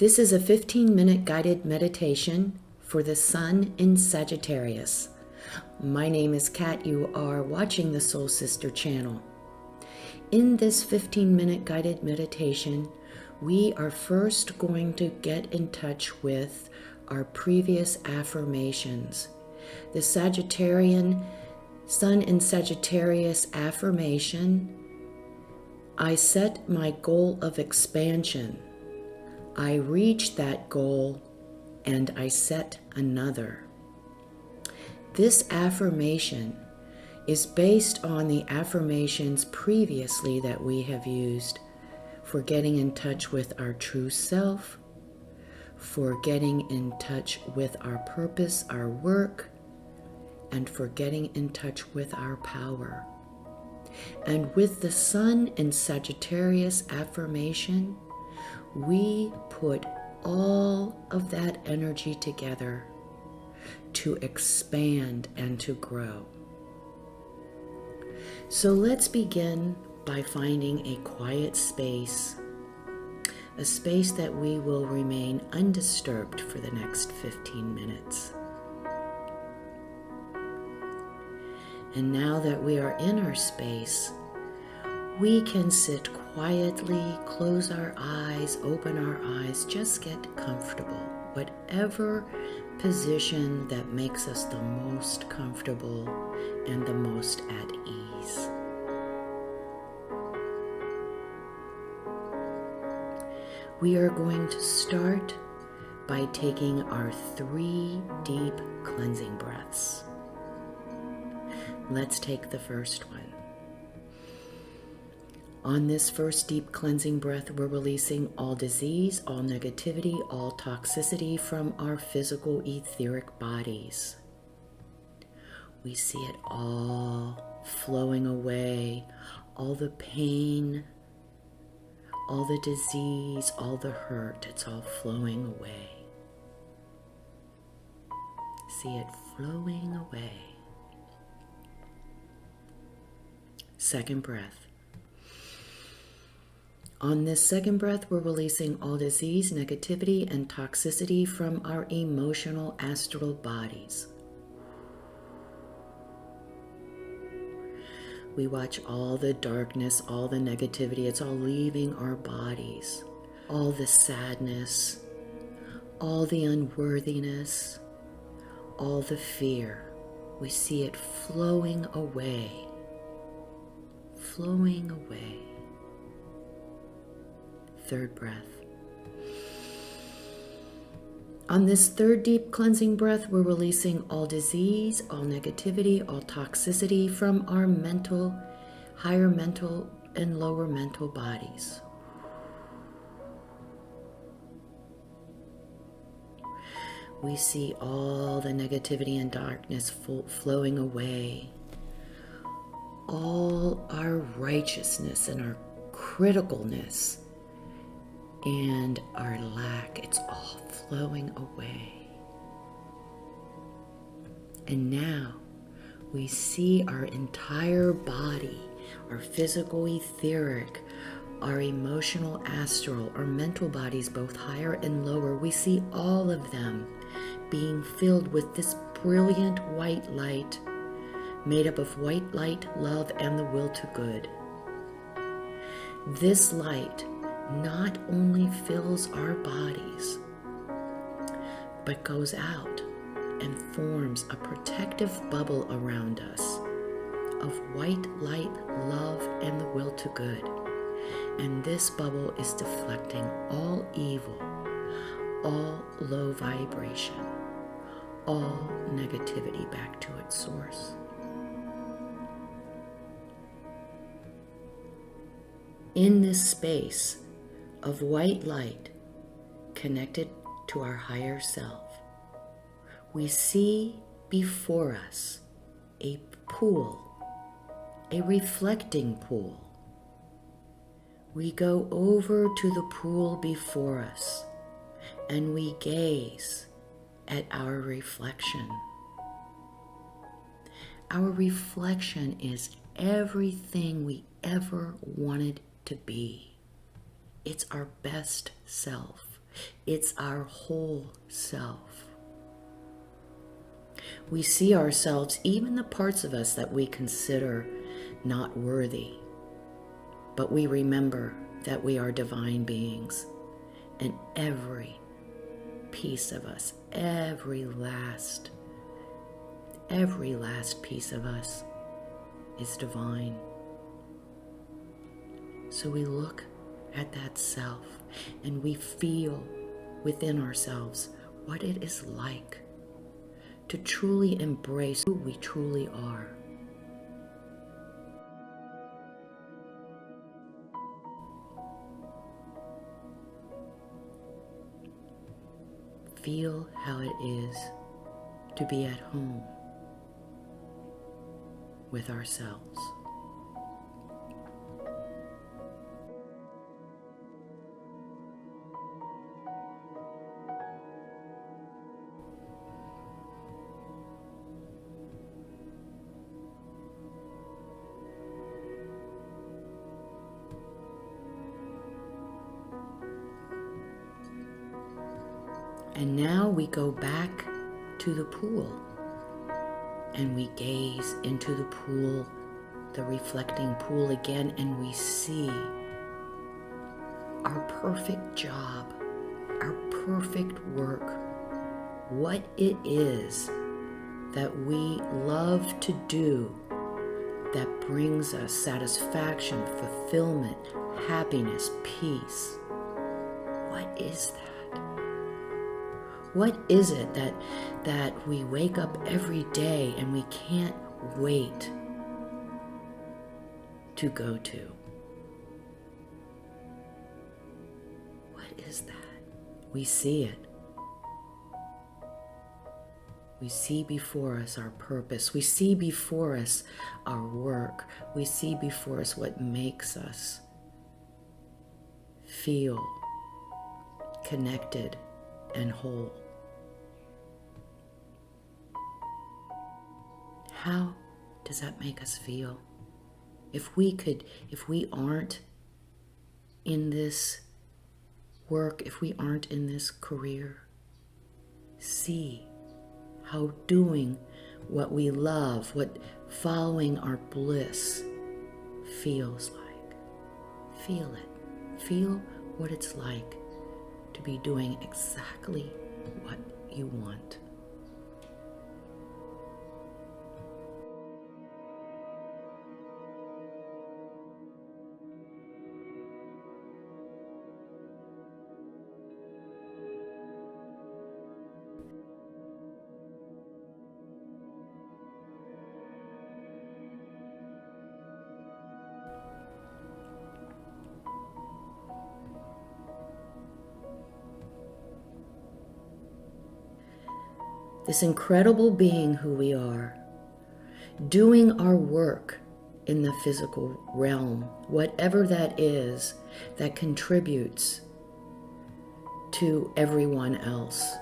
This is a 15-minute guided meditation for the Sun in Sagittarius. My name is Kat. You are watching the Soul Sister channel. In this 15-minute guided meditation, we are first going to get in touch with our previous affirmations. The Sagittarian Sun in Sagittarius affirmation: I set my goal of expansion. I reach that goal and I set another. This affirmation is based on the affirmations previously that we have used for getting in touch with our true self, for getting in touch with our purpose, our work, and for getting in touch with our power. And with the Sun in Sagittarius affirmation, we put all of that energy together to expand and to grow. So let's begin by finding a quiet space, a space that we will remain undisturbed for the next 15 minutes. And now that we are in our space, we can sit quietly, close our eyes, open our eyes, just get comfortable. Whatever position that makes us the most comfortable and the most at ease. We are going to start by taking our 3 deep cleansing breaths. Let's take the first one. On this first deep cleansing breath, we're releasing all disease, all negativity, all toxicity from our physical etheric bodies. We see it all flowing away, all the pain, all the disease, all the hurt, it's all flowing away. See it flowing away. Second breath. On this second breath, we're releasing all disease, negativity, and toxicity from our emotional astral bodies. We watch all the darkness, all the negativity, it's all leaving our bodies. All the sadness, all the unworthiness, all the fear. We see it flowing away, flowing away. Third breath. On this third deep cleansing breath, we're releasing all disease, all negativity, all toxicity from our mental, higher mental and lower mental bodies. We see all the negativity and darkness flowing away. All our righteousness and our criticalness and our lack, it's all flowing away. And now we see our entire body, our physical etheric, our emotional astral, our mental bodies, both higher and lower. We see all of them being filled with this brilliant white light, made up of white light, love, and the will to good. This light not only fills our bodies, but goes out and forms a protective bubble around us of white light, love, and the will to good. And this bubble is deflecting all evil, all low vibration, all negativity back to its source. In this space of white light connected to our higher self, we see before us a pool, a reflecting pool. We go over to the pool before us and we gaze at our reflection. Our reflection is everything we ever wanted to be. It's our best self. It's our whole self. We see ourselves, even the parts of us that we consider not worthy, but we remember that we are divine beings, and every piece of us, every last piece of us is divine. So we look at that self and we feel within ourselves what it is like to truly embrace who we truly are. Feel how it is to be at home with ourselves. And now we go back to the pool and we gaze into the pool, the reflecting pool again, and we see our perfect job, our perfect work, what it is that we love to do that brings us satisfaction, fulfillment, happiness, peace. What is that? What is it that we wake up every day and we can't wait to go to? What is that? We see it. We see before us our purpose. We see before us our work. We see before us what makes us feel connected and whole. How does that make us feel? If we aren't in this work, if we aren't in this career, see how doing what we love, what following our bliss feels like. Feel it. Feel what it's like to be doing exactly what you want. This incredible being who we are, doing our work in the physical realm, whatever that is, that contributes to everyone else.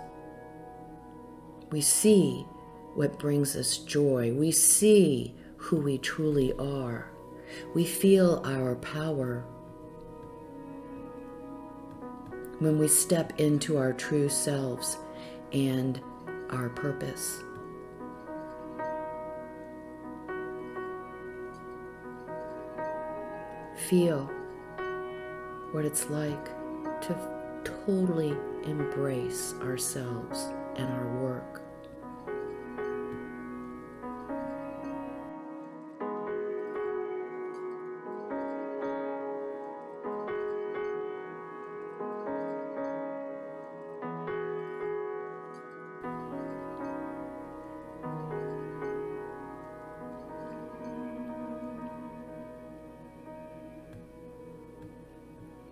We see what brings us joy. We see who we truly are. We feel our power when we step into our true selves and our purpose. Feel what it's like to totally embrace ourselves and our work.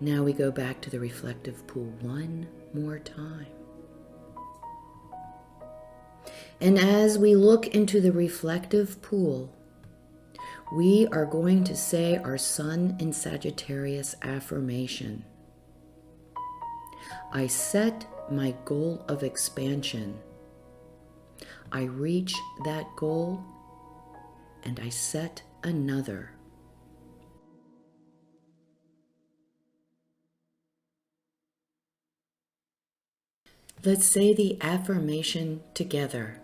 Now we go back to the reflective pool one more time. And as we look into the reflective pool, we are going to say our Sun in Sagittarius affirmation. I set my goal of expansion. I reach that goal and I set another. Let's say the affirmation together.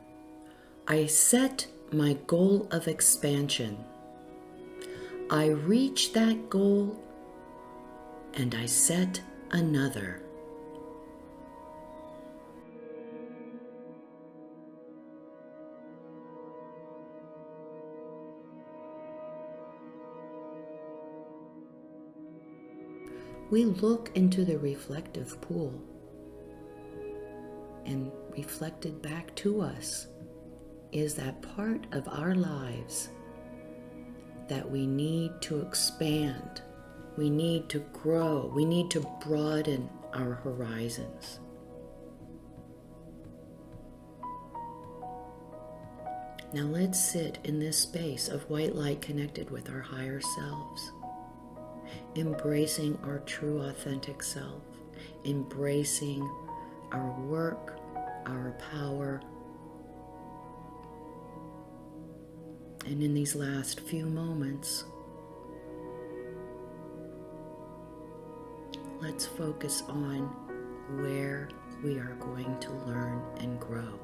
I set my goal of expansion. I reach that goal and I set another. We look into the reflective pool, and reflected back to us is that part of our lives that we need to expand, we need to grow, we need to broaden our horizons. Now let's sit in this space of white light connected with our higher selves, embracing our true authentic self, embracing our work, our power. And in these last few moments, let's focus on where we are going to learn and grow.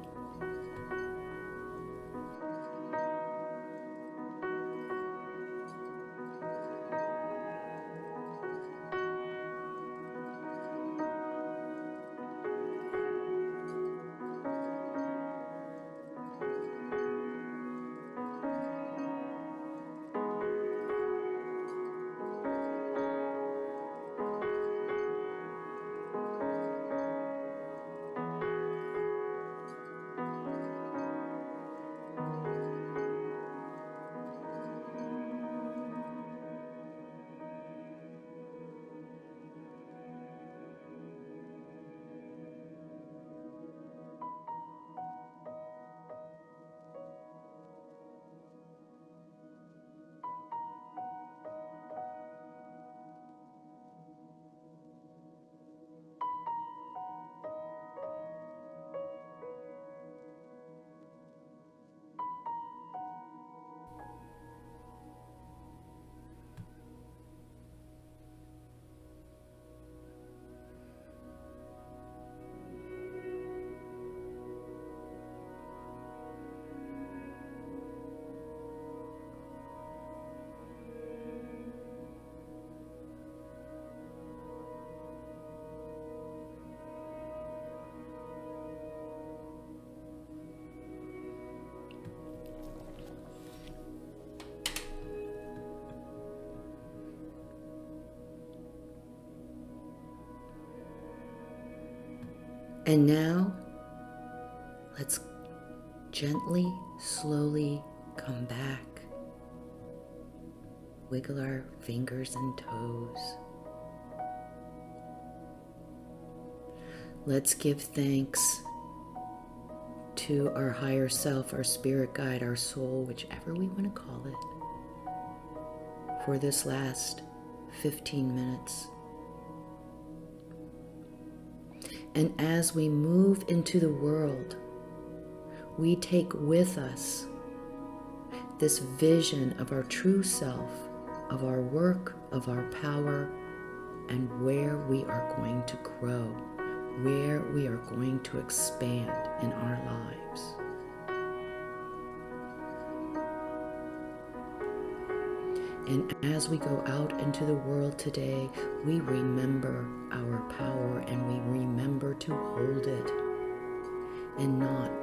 And now, let's gently, slowly come back. Wiggle our fingers and toes. Let's give thanks to our higher self, our spirit guide, our soul, whichever we want to call it, for this last 15 minutes. And as we move into the world, we take with us this vision of our true self, of our work, of our power, and where we are going to grow, where we are going to expand in our lives. And as we go out into the world today, we remember our power and we remember to hold it and not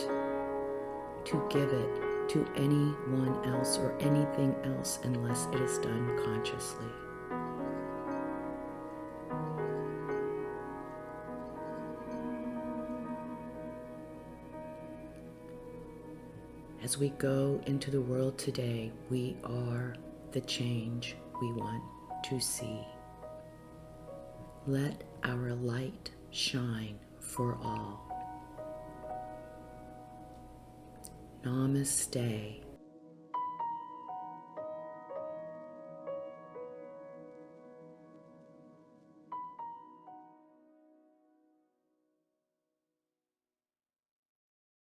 to give it to anyone else or anything else unless it is done consciously. As we go into the world today, we are the change we want to see. Let our light shine for all. Namaste.